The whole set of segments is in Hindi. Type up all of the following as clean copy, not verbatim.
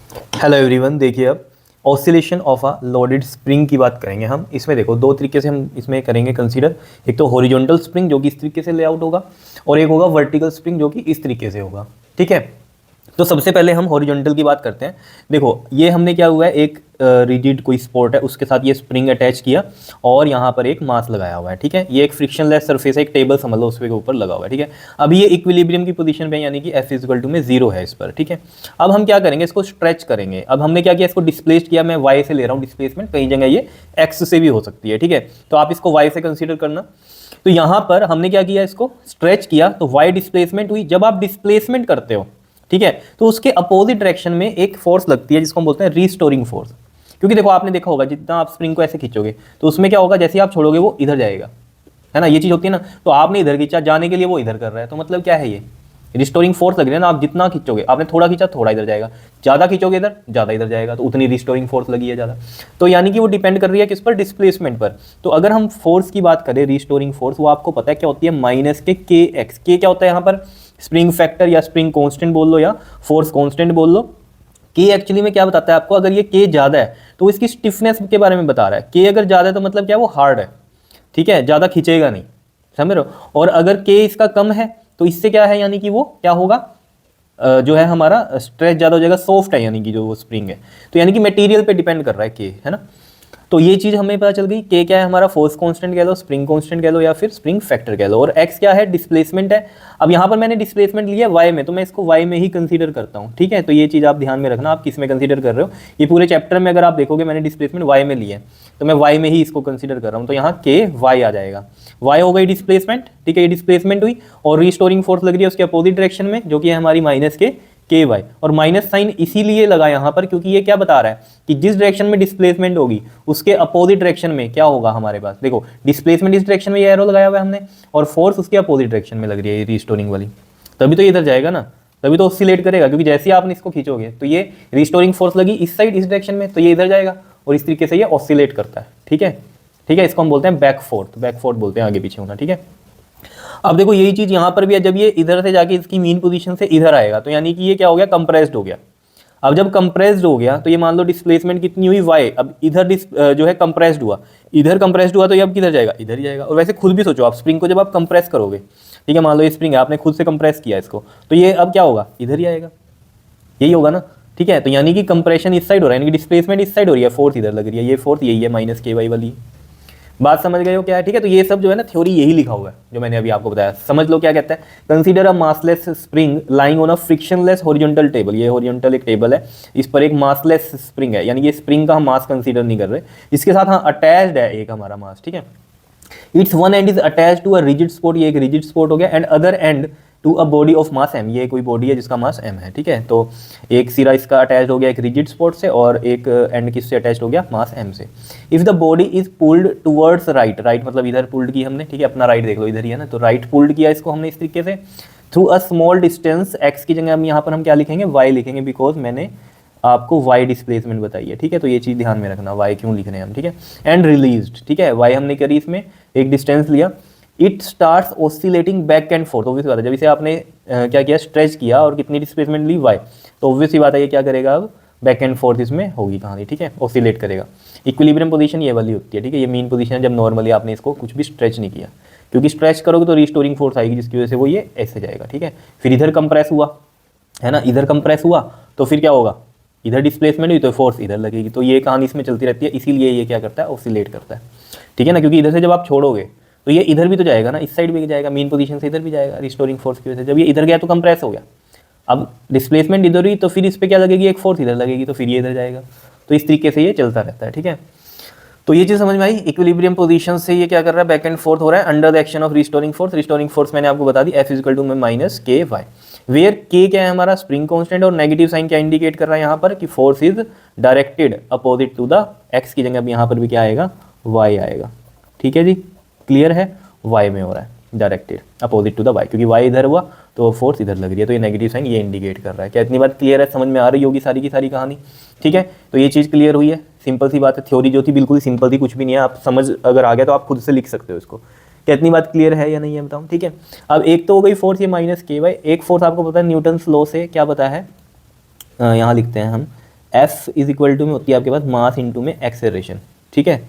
हेलो एवरीवन, देखिए अब oscillation of a loaded spring की बात करेंगे हम। इसमें देखो दो तरीके से हम इसमें करेंगे कंसीडर। एक तो हॉरिजॉन्टल स्प्रिंग जो कि इस तरीके से लेआउट होगा, और एक होगा वर्टिकल स्प्रिंग जो कि इस तरीके से होगा। ठीक है, तो सबसे पहले हम हॉरिजॉन्टल की बात करते हैं। देखो ये हमने क्या हुआ है, एक रिजिड कोई सपोर्ट है, उसके साथ ये स्प्रिंग अटैच किया और यहाँ पर एक मास लगाया हुआ है। ठीक है, ये एक फ्रिक्शनलेस सरफेस है, एक टेबल समझ लो उसके ऊपर लगा हुआ है। ठीक है, अब ये इक्विलिब्रियम की पोजीशन पे यानी कि F इक्वल टू में 0 है इस पर। ठीक है, अब हम क्या करेंगे, इसको स्ट्रेच करेंगे। अब हमने क्या किया, इसको डिस्प्लेस किया। मैं y से ले रहा हूँ डिस्प्लेसमेंट, कहीं जगह ये x से भी हो सकती है। ठीक है, तो आप इसको y से कंसीडर करना। तो यहाँ पर हमने क्या किया, इसको स्ट्रेच किया तो y डिस्प्लेसमेंट हुई। जब आप डिस्प्लेसमेंट करते हो, ठीक है, तो उसके अपोजिट डायरेक्शन में एक फोर्स लगती है जिसको हम बोलते हैं रीस्टोरिंग फोर्स। क्योंकि देखो आपने देखा होगा, जितना आप स्प्रिंग को ऐसे खींचोगे तो उसमें क्या होगा, जैसे ही आप छोड़ोगे वो इधर जाएगा, है ना, ये चीज़ होती है ना। तो आपने इधर खींचा, जाने के लिए वो इधर कर रहा है, तो मतलब क्या है, ये रिस्टोरिंग फोर्स लग रही है ना। आप जितना खींचोगे, आपने थोड़ा खींचा थोड़ा इधर जाएगा, ज़्यादा खींचोगे इधर ज़्यादा इधर जाएगा, तो उतनी रिस्टोरिंग फोर्स लगी है ज़्यादा। तो यानी कि वो डिपेंड कर रही है किस पर, डिस्प्लेसमेंट पर। तो अगर हम फोर्स की बात करें, रिस्टोरिंग फोर्स, वो आपको पता है क्या होती है, माइनस के के एक्स। के क्या होता है यहाँ पर, स्प्रिंग फैक्टर या स्प्रिंग कांस्टेंट बोल लो या फोर्स कांस्टेंट बोल लो। के एक्चुअली में क्या बताता है आपको, अगर ये के ज़्यादा है तो इसकी स्टिफनेस के बारे में बता रहा है। के अगर ज़्यादा है तो मतलब क्या है, वो हार्ड है। ठीक है, ज़्यादा खींचेगा नहीं, समझ रहे हो। और अगर के इसका कम है तो इससे क्या है, यानी कि वो क्या होगा, जो है हमारा स्ट्रेच ज़्यादा हो जाएगा, सॉफ्ट है यानी कि जो वो स्प्रिंग है। तो यानी कि मटेरियल पे डिपेंड कर रहा है के, है ना। तो ये चीज़ हमें पता चल गई। के क्या है हमारा, फोर्स कांस्टेंट कह लो, स्प्रिंग कांस्टेंट कह लो, या फिर स्प्रिंग फैक्टर कह लो। और एक्स क्या है, डिस्प्लेसमेंट है। अब यहाँ पर मैंने डिस्प्लेसमेंट लिया वाई में, तो मैं इसको वाई में ही कंसीडर करता हूँ। ठीक है, तो ये चीज़ आप ध्यान में रखना, आप किस में कंसीडर कर रहे हो। ये पूरे चैप्टर में अगर आप देखोगे मैंने डिस्प्लेसमेंट वाई में लिया है, तो मैं वाई में ही इसको कंसीडर कर रहा हूँ। तो यहाँ के वाई आ जाएगा, वाई हो गई डिस्प्लेसमेंट। ठीक है, ये डिस्प्लेसमेंट हुई, और रिस्टोरिंग फोर्स लग रही है उसके अपोजिट डायरेक्शन में, जो कि है हमारी माइनस के वाई। और माइनस साइन इसीलिए लगा यहाँ पर क्योंकि ये क्या बता रहा है कि जिस डायरेक्शन में डिस्प्लेसमेंट होगी उसके अपोजिट डायरेक्शन में क्या होगा हमारे पास। देखो डिस्प्लेसमेंट इस डायरेक्शन में ये एरो लगाया हुआ है हमने, और फोर्स उसके अपोजिट डायरेक्शन में लग रही है ये रिस्टोरिंग वाली, तभी तो ये इधर जाएगा ना, तभी तो ऑसिलेट करेगा। क्योंकि जैसे ही आपने इसको खींचोगे तो ये रिस्टोरिंग फोर्स लगी इस साइड इस डायरेक्शन में, तो ये इधर जाएगा और इस तरीके से ये ऑसिलेट करता है। ठीक है, ठीक है, इसको हम बोलते हैं बैक फोर्थ बोलते हैं, आगे पीछे होना। ठीक है, अब देखो यही चीज़ यहाँ पर भी है। जब ये इधर से जाके इसकी मीन पोजीशन से इधर आएगा तो यानी कि ये क्या हो गया, कंप्रेस्ड हो गया। अब जब कंप्रेस्ड हो गया तो ये मान लो डिस्प्लेसमेंट कितनी हुई, वाई। अब इधर जो है कंप्रेस्ड हुआ, इधर कंप्रेस्ड हुआ, तो ये अब किधर जाएगा, इधर ही जाएगा। और वैसे खुद भी सोचो आप, स्प्रिंग को जब आप कंप्रेस करोगे, ठीक है, मान लो ये स्प्रिंग है, आपने खुद से कंप्रेस किया इसको, तो ये अब क्या होगा, इधर ही आएगा, यही होगा ना। ठीक है, तो यानी कि कंप्रेशन इस साइड हो रहा है, यानी कि डिस्प्लेसमेंट इस साइड हो रही है, फोर्स इधर लग रही है, ये फोर्स यही है माइनस के वाई वाली। बात समझ गए हो क्या है। ठीक है, तो ये सब जो है ना थ्योरी यही लिखा हुआ है जो मैंने अभी आपको बताया। समझ लो क्या कहता है, consider a massless spring lying on a frictionless horizontal table. ये हॉरिजॉन्टल एक टेबल है, इस पर एक मासलेस स्प्रिंग है, यानी ये स्प्रिंग का हम मास कंसीडर नहीं कर रहे, इसके साथ हाँ अटैच्ड है एक हमारा मास। ठीक है, it's one end is attach to a rigid support, ये एक रिजिड स्पोर्ट हो गया, and other end to a body of mass M, ये कोई बॉडी है जिसका मास एम है। ठीक है, तो एक सिरा इसका अटैच हो गया एक रिजिड स्पोर्ट से, और एक एंड किससे अटैच हो गया, मास एम से। If the body is pulled towards right, right मतलब इधर पुल्ड की हमने, ठीक है, अपना राइट देख लो इधर ही है ना, तो राइट पुल्ड किया इसको हमने इस तरीके से through a small distance, x की जगह हम यहाँ पर हम क्या लिखेंगे, वाई लिखेंगे, बिकॉज मैंने आपको वाई डिस्प्लेसमेंट बताई है। ठीक है, तो ये चीज़ ध्यान में रखना, वाई क्यों लिख रहे हैं हम। ठीक है, एंड रिलीज्ड, ठीक है, वाई हमने करी इसमें एक डिस्टेंस लिया। It starts oscillating back and fourth, obvious बात है, जब इसे आपने क्या किया, स्ट्रेच किया और कितनी डिस्प्लेसमेंट ली, वाई, तो ऑब्वियस ही बात है ये क्या करेगा, अब बैक एंड फोर्थ इसमें होगी कहानी। ठीक है, ऑसिलेट करेगा। इक्विलिब्रियम पोजीशन ये वाली होती है। ठीक है, ये मीन पोजीशन है जब नॉर्मली आपने इसको कुछ भी स्ट्रेच नहीं किया, क्योंकि स्ट्रेच करोगे तो रिस्टोरिंग फोर्स आएगी जिसकी वजह से वो ये ऐसे जाएगा। ठीक है, फिर इधर कंप्रेस हुआ, है ना, इधर कंप्रेस हुआ तो फिर क्या होगा, इधर डिस्प्लेसमेंट हुई तो फोर्स इधर लगेगी। तो ये कहानी इसमें चलती रहती है, इसीलिए ये क्या करता है, ऑसिलेट करता है। ठीक है ना, क्योंकि इधर से जब आप छोड़ोगे तो ये इधर भी तो जाएगा ना, इस साइड भी जाएगा, मीन पोजीशन से इधर भी जाएगा रिस्टोरिंग फोर्स की वजह से। जब ये इधर गया तो कंप्रेस हो गया, अब डिस्प्लेसमेंट इधर हुई तो फिर इस पर क्या लगेगी, एक फोर्स इधर लगेगी, तो फिर ये इधर जाएगा। तो इस तरीके से ये चलता रहता है। ठीक है, तो ये चीज़ समझ में आई। इक्विलिब्रियम पोजीशन से ये क्या कर रहा है, बैक एंड फोर्थ हो रहा है under the action of restoring force. Restoring force मैंने आपको बता दी, F इक्वल टू में minus k y, where k क्या है हमारा, स्प्रिंग कांस्टेंट, और नेगेटिव साइन क्या इंडिकेट कर रहा है यहाँ पर कि force is directed opposite to the x की जगह अब यहाँ पर भी क्या आएगा, वाई आएगा। ठीक है जी, क्लियर है, वाई में हो रहा है directed opposite to the y, क्योंकि वाई इधर हुआ तो फोर्स इधर लग रही है, तो ये नेगेटिव साइन ये इंडिकेट कर रहा है। क्या इतनी बात क्लियर है, समझ में आ रही होगी सारी की सारी कहानी। ठीक है, तो ये चीज़ क्लियर हुई है, सिंपल सी बात है। थ्योरी जो थी बिल्कुल सिंपल थी, कुछ भी नहीं है, आप समझ अगर आ गया तो आप खुद से लिख सकते हो इसको। क्या इतनी बात क्लियर है या नहीं है बताऊँ। ठीक है, अब एक तो हो गई फोर्स ये माइनस के वाई, एक फोर्स आपको पता है न्यूटन्स लॉ से क्या पता है, यहाँ लिखते हैं हम, एफ इज इक्वल टू में होती है आपके पास मास इंटू में एक्सेलरेशन, ठीक है,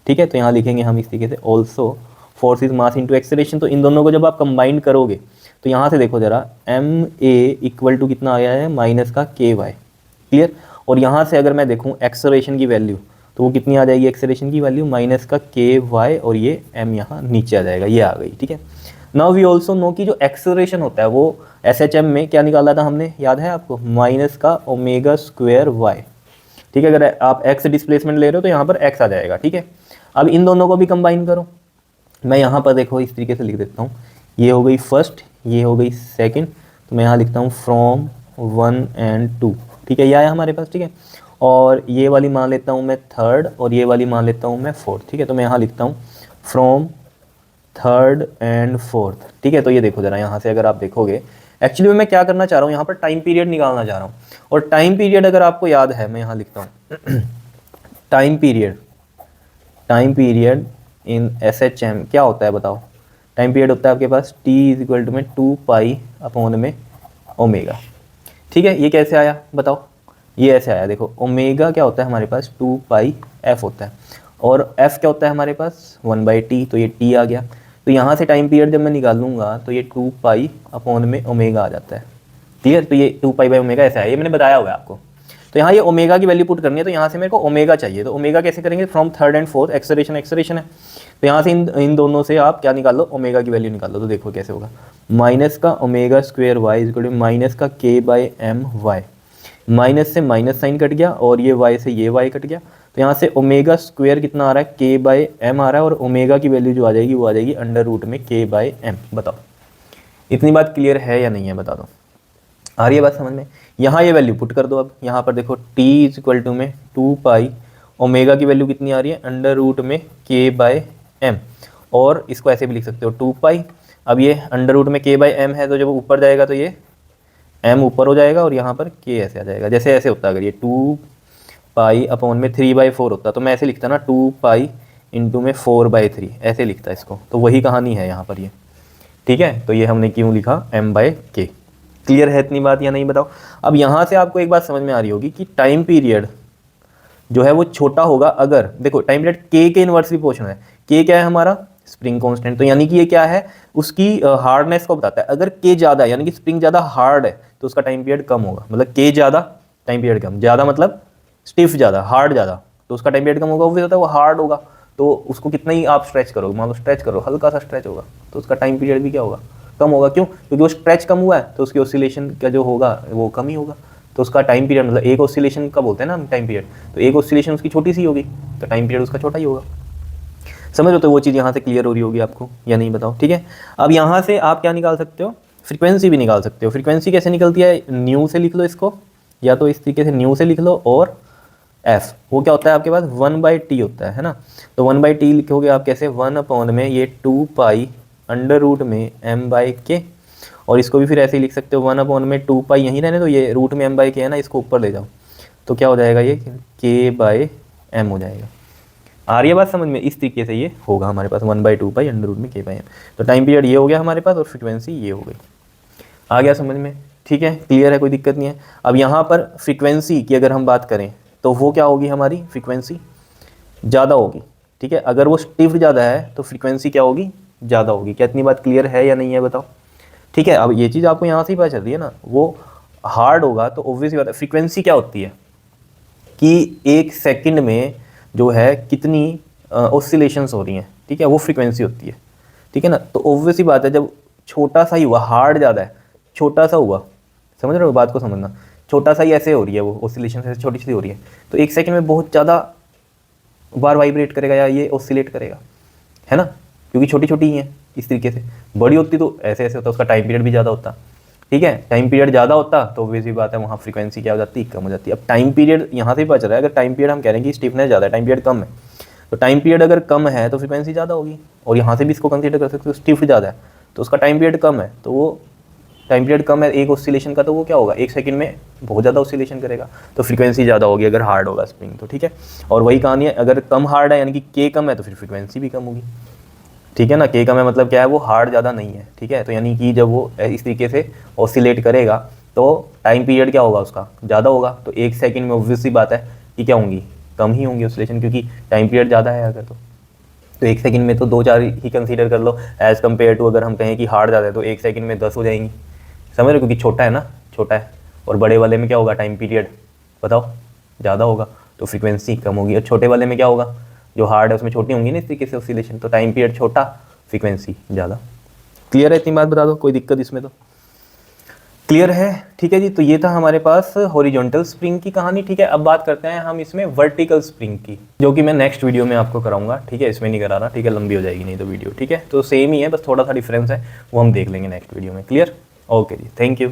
ठीक है। तो यहाँ लिखेंगे हम इस तरीके से, also force is mass into acceleration. तो इन दोनों को जब आप कंबाइन करोगे तो यहाँ से देखो जरा, एम ए इक्वल टू कितना आया है, माइनस का के वाई, क्लियर। और यहाँ से अगर मैं देखूँ एक्सेलरेशन की वैल्यू, तो वो कितनी आ जाएगी एक्सेलरेशन की वैल्यू, माइनस का के वाई, और ये एम यहाँ नीचे आ जाएगा, ये आ गई, ठीक है। नाउ वी ऑल्सो नो कि जो एक्सेलरेशन होता है वो एसएचएम में क्या निकाला था हमने, याद है आपको, माइनस का ओमेगा स्क्वायर वाई, ठीक है। अगर आप एक्स डिस्प्लेसमेंट ले रहे हो तो यहाँ पर एक्स आ जाएगा, ठीक है। अब इन दोनों को भी कंबाइन करो, मैं यहाँ पर देखो इस तरीके से लिख देता हूँ, ये हो गई फर्स्ट, ये हो गई सेकंड, तो मैं यहाँ लिखता हूँ फ्रॉम 1 and 2, ठीक है, ये आया हमारे पास, ठीक है। और ये वाली मान लेता हूँ मैं थर्ड, और ये वाली मान लेता हूँ मैं फोर्थ, ठीक है। तो मैं यहाँ लिखता हूँ फ्रॉम थर्ड एंड फोर्थ, ठीक है। तो ये देखो जरा, यहाँ से अगर आप देखोगे, एक्चुअली मैं क्या करना चाह रहा हूँ, यहाँ पर टाइम पीरियड निकालना चाह रहा हूँ। और टाइम पीरियड अगर आपको याद है, मैं यहाँ लिखता हूँ टाइम पीरियड इन एसएचएम क्या होता है बताओ। टाइम पीरियड होता है आपके पास t इज इक्वल टू में 2 पाई अपॉन में ओमेगा, ठीक है। ये कैसे आया बताओ, ये ऐसे आया, देखो ओमेगा क्या होता है हमारे पास, 2 पाई f होता है, और f क्या होता है हमारे पास 1/t, तो ये t आ गया। तो यहाँ से टाइम पीरियड जब मैं निकालूंगा तो ये 2 पाई अपॉन में ओमेगा आ जाता है, क्लियर। तो ये 2 पाई बाई ओमेगा ऐसा है, ये मैंने बताया हुआ है आपको। तो यहाँ ये ओमेगा की वैल्यू पुट करनी है, तो यहाँ से मेरे को ओमेगा चाहिए, तो ओमेगा कैसे करेंगे, from third and fourth, acceleration है, तो यहाँ से इन दोनों से आप क्या निकाल लो, ओमेगा की वैल्यू निकाल लो। तो देखो कैसे होगा, माइनस का omega square y is equal to minus का k by M y, minus से माइनस साइन कट गया, और ये y से ये y कट गया। तो यहाँ से ओमेगा स्क्वायर कितना आ रहा है, k बाई एम आ रहा है, और ओमेगा की वैल्यू जो आ जाएगी वो आ जाएगी अंडर रूट में k बाई एम। बताओ इतनी बात क्लियर है या नहीं है, बता दो, आ रही है बात समझ में। यहाँ ये वैल्यू पुट कर दो, अब यहाँ पर देखो t इज इक्वल टू में 2 पाई, ओमेगा की वैल्यू कितनी आ रही है, अंडर रूट में k बाई एम, और इसको ऐसे भी लिख सकते हो 2 पाई। अब ये अंडर रूट में k बाई एम है, तो जब ऊपर जाएगा तो ये m ऊपर हो जाएगा, और यहाँ पर k ऐसे आ जाएगा, जैसे ऐसे होता है। अगर ये 2 पाई अपॉन में 3/4 होता तो मैं ऐसे लिखता ना, 2 पाई इंटू में 4/3 ऐसे लिखता इसको, तो वही कहानी है यहाँ पर ये, ठीक है। तो ये हमने क्यों लिखा m/k, क्लियर है इतनी बात या नहीं बताओ। अब यहाँ से आपको एक बात समझ में आ रही होगी कि टाइम पीरियड जो है वो छोटा होगा, अगर देखो टाइम पीरियड k के इनवर्स भी पूछना है, k क्या है हमारा, स्प्रिंग कांस्टेंट, तो यानी कि ये क्या है, उसकी हार्डनेस को बताता है। अगर k ज़्यादा है यानी कि स्प्रिंग ज़्यादा हार्ड है तो उसका टाइम पीरियड कम होगा, मतलब k ज़्यादा टाइम पीरियड कम, ज़्यादा मतलब स्टिफ ज़्यादा, हार्ड ज़्यादा, तो उसका टाइम पीरियड कम होगा। वो होता है वो हार्ड होगा, तो उसको कितना ही आप स्ट्रेच करोगे, मान लो स्ट्रेच करो, हल्का सा स्ट्रेच होगा, तो उसका टाइम पीरियड भी क्या होगा, कम होगा। क्यों, क्योंकि वो स्ट्रेच कम हुआ है, तो उसकी ऑसिलेशन का जो होगा वो कम ही होगा, तो उसका टाइम पीरियड, मतलब एक ऑसिलेशन का बोलते हैं ना हम टाइम पीरियड, तो एक ऑसिलेशन उसकी छोटी सी होगी, तो टाइम पीरियड उसका छोटा ही होगा। समझ लो, तो वो चीज़ यहाँ से क्लियर हो रही होगी आपको या नहीं बताओ, ठीक है। अब यहाँ से आप क्या निकाल सकते हो, फ्रीक्वेंसी भी निकाल सकते हो। फ्रीक्वेंसी कैसे निकलती है, न्यू से लिख लो इसको, या तो इस तरीके से न्यू से लिख लो, और एफ वो क्या होता है आपके पास 1/t होता है ना। तो 1/t लिखोगे आप कैसे, 1 अपॉन में ये 2 पाई अंडर रूट में m/k, और इसको भी फिर ऐसे ही लिख सकते हो, 1 अपॉन में 2 पाई यहीं रहने, तो ये रूट में m/k है ना, इसको ऊपर ले जाओ, तो क्या हो जाएगा, ये k/m हो जाएगा। आ रही है बात समझ में, इस तरीके से ये होगा हमारे पास 1/2 पाई अंडर रूट में k/m। तो टाइम पीरियड ये हो गया हमारे पास, और फ्रिक्वेंसी ये हो गई। आ गया समझ में, ठीक है, क्लियर है, कोई दिक्कत नहीं है। अब यहाँ पर फ्रिक्वेंसी की अगर हम बात करें तो वो क्या होगी, हमारी फ्रिक्वेंसी ज़्यादा होगी, ठीक है। अगर वो स्टिफ ज़्यादा है तो फ्रिक्वेंसी क्या होगी, ज़्यादा होगी। क्या इतनी बात क्लियर है या नहीं है बताओ, ठीक है। अब ये चीज़ आपको यहाँ से ही पता चल रही है ना, वो हार्ड होगा तो ऑब्वियसली बात है। फ्रिक्वेंसी क्या होती है कि एक सेकंड में जो है कितनी ऑसिलेशंस हो रही हैं, ठीक है, वो फ्रिक्वेंसी होती है, ठीक है ना। तो ऑब्वियसली बात है, जब छोटा सा ही हुआ, हार्ड ज़्यादा है, छोटा सा हुआ, समझ रहे हो बात को, समझना, छोटा सा ही ऐसे हो रही है, वो ऑसिलेशन ऐसे छोटी सी हो रही है, तो एक सेकंड में बहुत ज़्यादा बार वाइब्रेट करेगा या ये ऑसिलेट करेगा, है ना, क्योंकि छोटी छोटी ही है। इस तरीके से बड़ी होती तो ऐसे ऐसे होता, उसका टाइम पीरियड भी ज़्यादा होता, ठीक है। टाइम पीरियड ज़्यादा होता तो ऑब्वियसली बात है वहाँ फ्रीक्वेंसी क्या हो जाती, कम हो जाती है। अब टाइम पीरियड यहाँ से ही पता चल रहा है, अगर टाइम पीरियड हम कह रहे हैं कि स्टिफनेस ज़्यादा है, टाइम पीरियड कम है, तो टाइम पीरियड अगर कम है तो फ्रीक्वेंसी ज़्यादा होगी। और यहाँ से भी इसको कंसीडर कर सकते हो, स्टिफ ज़्यादा है तो उसका टाइम पीरियड कम है, तो वो टाइम पीरियड कम है एक ऑसिलेशन का, तो वो क्या होगा, एक सेकंड में बहुत ज़्यादा ऑसिलेशन करेगा, तो फ्रीक्वेंसी ज़्यादा होगी अगर हार्ड होगा स्प्रिंग, तो ठीक है। और वही कहानी है, अगर कम हार्ड है यानी कि के कम है तो फिर फ्रीक्वेंसी भी कम होगी, ठीक है ना। के कम है मतलब क्या है, वो हार्ड ज़्यादा नहीं है, ठीक है। तो यानी कि जब वो इस तरीके से ऑसिलेट करेगा तो टाइम पीरियड क्या होगा उसका, ज़्यादा होगा। तो 1 सेकंड में ऑब्वियस सी बात है कि क्या होंगी, कम ही होंगी ऑसिलेशन, क्योंकि टाइम पीरियड ज़्यादा है अगर तो 1 सेकंड में तो 2-4 ही कंसीडर कर लो, एज़ कम्पेयर टू अगर हम कहें कि हार्ड ज़्यादा है तो 1 सेकंड में 10 हो जाएंगी, समझ रहे हो, क्योंकि छोटा है ना, छोटा है। और बड़े वाले में क्या होगा, टाइम पीरियड बताओ ज़्यादा होगा तो फ्रीक्वेंसी कम होगी। और छोटे वाले में क्या होगा, जो हार्ड है उसमें छोटी होंगी ना इस तरीके से ऑसिलेशन, तो टाइम पीरियड छोटा, फ्रीक्वेंसी ज़्यादा। क्लियर है, इतनी बात बता दो, कोई दिक्कत इसमें तो क्लियर है। ठीक है जी, तो ये था हमारे पास हॉरिजॉन्टल स्प्रिंग की कहानी। ठीक है, अब बात करते हैं हम इसमें वर्टिकल स्प्रिंग की, जो कि मैं नेक्स्ट वीडियो में आपको कराऊंगा। ठीक है, इसमें नहीं करा रहा, ठीक है, लंबी हो जाएगी नहीं तो वीडियो। ठीक है, तो सेम ही है, बस थोड़ा सा डिफरेंस है, वो हम देख लेंगे नेक्स्ट वीडियो में। क्लियर, ओके जी, थैंक यू।